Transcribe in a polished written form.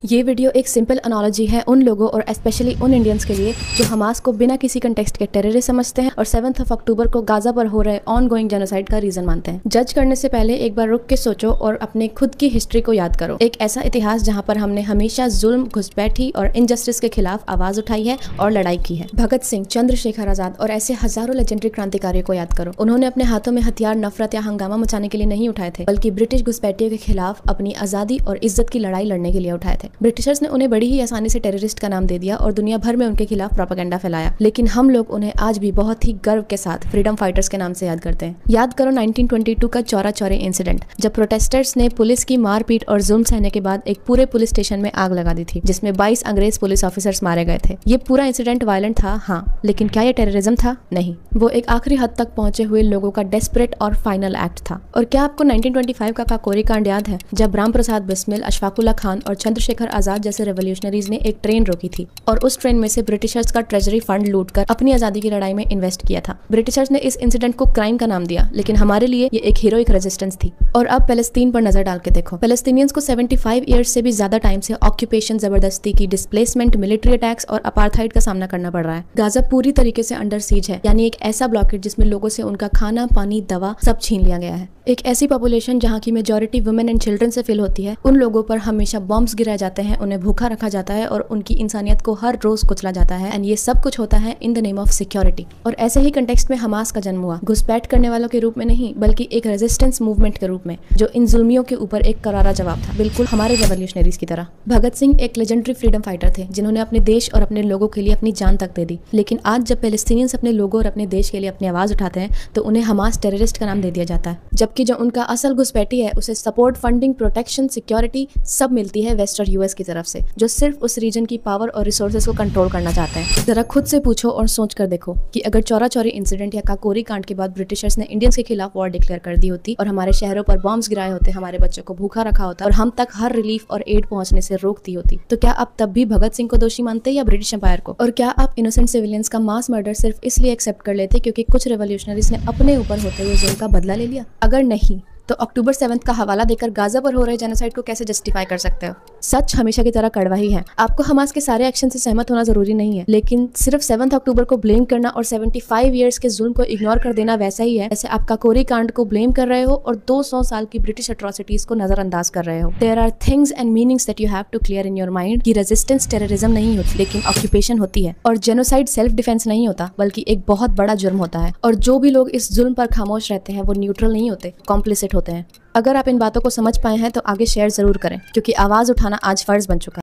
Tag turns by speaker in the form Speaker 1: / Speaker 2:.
Speaker 1: ये वीडियो एक simple analogy है उन लोगों और स्पेशली उन इंडियंस के लिए जो हमास को बिना किसी कंटेक्स्ट के टेररिस्ट समझते हैं और 7 अक्टूबर को गाजा पर हो रहे ऑन गोइंग जेनोसाइड का रीजन मानते हैं। जज करने से पहले एक बार रुक के सोचो और अपने खुद की हिस्ट्री को याद करो। एक ऐसा इतिहास जहाँ पर हमने हमेशा जुल्म, घुसपैठी और इनजस्टिस के खिलाफ आवाज उठाई है और लड़ाई की है। भगत सिंह, चंद्रशेखर आजाद और ऐसे हजारों लेजेंडरी क्रांतिकारियों को याद करो। उन्होंने अपने हाथों में हथियार नफरत या हंगामा मचाने के लिए नहीं उठाए थे, बल्कि ब्रिटिश घुसपैठियों के खिलाफ अपनी आजादी और इज्जत की लड़ाई लड़ने के लिए उठाए थे। ब्रिटिशर्स ने उन्हें बड़ी ही आसानी से टेररिस्ट का नाम दे दिया और दुनिया भर में उनके खिलाफ प्रोपेगेंडा फैलाया, लेकिन हम लोग उन्हें आज भी बहुत ही गर्व के साथ फ्रीडम फाइटर्स के नाम से याद करते हैं। याद करो 1922 का चौरा चौरी इंसिडेंट, जब प्रोटेस्टर्स ने पुलिस की मारपीट और जुल्म सहने के बाद एक पूरे पुलिस स्टेशन में आग लगा दी थी, जिसमें 22 अंग्रेज पुलिस ऑफिसर्स मारे गए थे। ये पूरा इंसिडेंट वायलेंट था, हाँ, लेकिन क्या ये टेररिज्म था? नहीं, वो एक आखिरी हद तक पहुंचे हुए लोगों का डेस्परेट और फाइनल एक्ट था। और क्या आपको 1925 का काकोरी कांड याद है, जब राम प्रसाद बिस्मिल, अशफाकुल्ला खान और चंद्रशेखर आजाद जैसे रेवोल्यूशनरीज ने एक ट्रेन रोकी थी और उस ट्रेन में से ब्रिटिशर्स का ट्रेजरी फंड लूटकर अपनी आजादी की लड़ाई में इन्वेस्ट किया था। ब्रिटिशर्स ने इस इंसिडेंट को क्राइम का नाम दिया, लेकिन हमारे लिए ये एक हीरोइक रेजिस्टेंस थी। और अब पैलेस्तीन पर नजर डाल के देखो, पैलेस्तीनियंस को 75 ईयर्स से भी ज्यादा टाइम से ऑक्यूपेशन, जबरदस्ती की डिस्प्लेसमेंट, मिलिट्री अटैक्स और अपार्थाइड का सामना करना पड़ रहा है। गाजा पूरी तरीके से अंडर सीज है, यानी एक ऐसा ब्लॉकेट जिसमें लोगों से उनका खाना, पानी, दवा सब छीन लिया गया है। एक ऐसी पॉपुलेशन जहाँ की मेजॉरिटी वुमेन एंड चिल्ड्रन से फिल होती है, उन लोगों पर हमेशा बॉम्ब्स गिराए जाते हैं, उन्हें भूखा रखा जाता है और उनकी इंसानियत को हर रोज कुचला जाता है। एंड ये सब कुछ होता है in the name of security. और ऐसे ही कंटेक्स्ट में हमास का जन्म हुआ, घुसपैठ करने वालों के रूप में नहीं, बल्कि एक रेजिस्टेंस मूवमेंट के रूप में, जो इन जुल्मियों के ऊपर एक करारा जवाब था, बिल्कुल हमारे रेवोल्यूशनरीज की तरह। भगत सिंह एक लेजेंडरी फ्रीडम फाइटर थे, जिन्होंने अपने देश और अपने लोगों के लिए अपनी जान तक दे दी। लेकिन आज जब पैलेस्टीनियंस अपने लोगों और अपने देश के लिए अपनी आवाज उठाते हैं, तो उन्हें हमास टेररिस्ट का नाम दे दिया जाता है, जबकि जो उनका असल घुसपैठी है उसे सपोर्ट, फंडिंग, प्रोटेक्शन, सिक्योरिटी सब मिलती है वेस्ट और यूएस की तरफ से, जो सिर्फ उस रीजन की पावर और रिसोर्सेज को कंट्रोल करना चाहते हैं। जरा खुद से पूछो और सोच कर देखो कि अगर चौरा चौरी इंसिडेंट या काकोरी कांड के बाद ब्रिटिशर्स ने इंडियंस के खिलाफ वॉर डिक्लेयर कर दी होती और हमारे शहरों पर बॉम्ब्स गिराए होते, हमारे बच्चों को भूखा रखा होता और हम तक हर रिलीफ और एड पहुंचने से रोक दी होती, तो क्या आप तब भी भगत सिंह को दोषी मानते या ब्रिटिश एम्पायर को? और क्या आप इनोसेंट सिविलियंस का मास मर्डर सिर्फ इसलिए एक्सेप्ट कर लेते क्योंकि कुछ रेवोल्यूशनरीज ने अपने ऊपर होते हुए जुल्म का बदला ले लिया? अगर नहीं, तो अक्टूबर 7 का हवाला देकर गाजा पर हो रहे जेनोसाइड को कैसे जस्टिफाई कर सकते हो? सच हमेशा की तरह कड़वा ही है। आपको हमास के सारे एक्शन से सहमत होना जरूरी नहीं है, लेकिन सिर्फ 7 अक्टूबर को ब्लेम करना और 75 ईयर्स के जुल्म को इग्नोर कर देना वैसा ही है जैसे आप काकोरी कांड को ब्लेम कर रहे हो और 200 साल की ब्रिटिश अट्रॉसिटीज को नजरअंदाज कर रहे हो। There are things and meanings that you have to clear in your mind कि रेजिस्टेंस टेररिज्म नहीं होती, लेकिन ऑक्यूपेशन होती है। और जेनोसाइड सेल्फ डिफेंस नहीं होता, बल्कि एक बहुत बड़ा जुर्म होता है। और जो भी लोग इस जुल्म पर खामोश रहते हैं वो न्यूट्रल नहीं होते, कॉम्प्लिसिट होते हैं। अगर आप इन बातों को समझ पाए हैं तो आगे शेयर जरूर करें, क्योंकि आवाज उठाना आज फर्ज बन चुका है।